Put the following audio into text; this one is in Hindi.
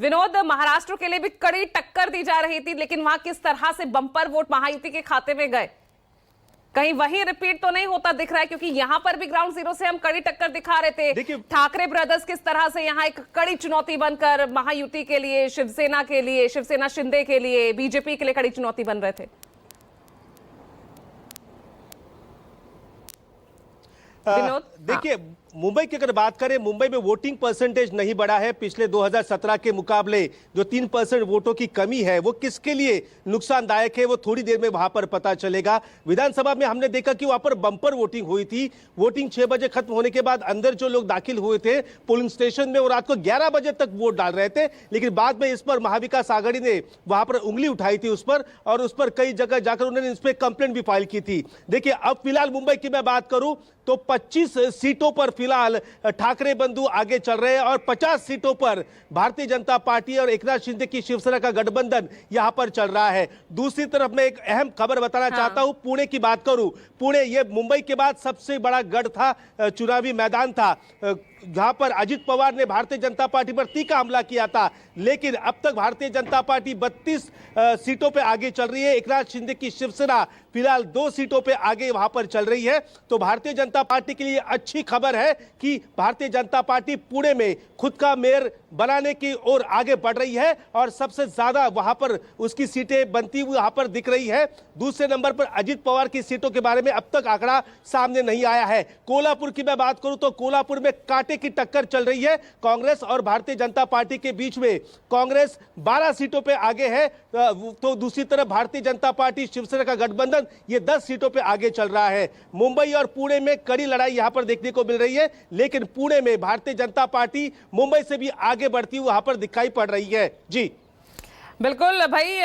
विनोद, महाराष्ट्र के लिए भी कड़ी टक्कर दी जा रही थी, लेकिन वहां किस तरह से बंपर वोट महायुति के खाते में गए, कहीं वही रिपीट तो नहीं होता दिख रहा है? क्योंकि यहां पर भी ग्राउंड जीरो से हम कड़ी टक्कर दिखा रहे थे। ठाकरे ब्रदर्स किस तरह से यहां एक कड़ी चुनौती बनकर महायुति के लिए, शिवसेना के लिए, शिवसेना शिंदे के लिए, बीजेपी के लिए कड़ी चुनौती बन रहे थे। देखिए, मुंबई की अगर बात करें, मुंबई में वोटिंग परसेंटेज नहीं बढ़ा है पिछले 2017 के मुकाबले। जो 3% वोटों की कमी है वो किसके लिए नुकसानदायक है वो थोड़ी देर में वहां पर पता चलेगा। विधानसभा में हमने देखा कि वहां पर बंपर वोटिंग हुई थी। वोटिंग 6 बजे खत्म होने के बाद अंदर जो लोग दाखिल हुए थे पोलिंग स्टेशन में, वो रात को 11 बजे तक वोट डाल रहे थे। लेकिन बाद में इस पर महाविकास आघाड़ी ने वहां पर उंगली उठाई थी उस पर, और उस पर कई जगह जाकर उन्होंने इस पर कंप्लेंट भी फाइल की थी। देखिए, अब फिलहाल मुंबई की मैं बात करूं तो 25 सीटों पर फिलहाल ठाकरे बंधु आगे चल रहे हैं और 50 सीटों पर भारतीय जनता पार्टी और एकनाथ शिंदे की शिवसेना का गठबंधन यहां पर चल रहा है। दूसरी तरफ मैं एक अहम खबर बताना चाहता हूं। पुणे की बात करूं, पुणे ये मुंबई के बाद सबसे बड़ा गढ़ था, चुनावी मैदान था, जहां पर अजित पवार ने भारतीय जनता पार्टी पर तीखा हमला किया था। लेकिन अब तक भारतीय जनता पार्टी 32 सीटों पे आगे चल रही है। एकनाथ शिंदे की शिवसेना फिलहाल 2 सीटों पे आगे वहां पर चल रही है। तो भारतीय जनता पार्टी के लिए अच्छी खबर है कि भारतीय जनता पार्टी पुणे में खुद का मेयर बनाने की ओर आगे बढ़ रही है और सबसे ज्यादा वहां पर उसकी सीटें बनती हुई वहां पर दिख रही है। दूसरे नंबर पर अजित पवार की सीटों के बारे में अब तक आंकड़ा सामने नहीं आया है। कोल्हापुर की मैं बात करूं तो कोल्हापुर में कांटे की टक्कर चल रही है कांग्रेस और भारतीय जनता पार्टी के बीच में। कांग्रेस 12 सीटों पे आगे है, तो दूसरी तरफ भारतीय जनता पार्टी शिवसेना का गठबंधन ये 10 सीटों पे आगे चल रहा है। मुंबई और पुणे में कड़ी लड़ाई यहां पर देखने को मिल रही है, लेकिन पुणे में भारतीय जनता पार्टी मुंबई से भी आगे बढ़ती हुई वहां पर दिखाई पड़ रही है। जी बिल्कुल भाई।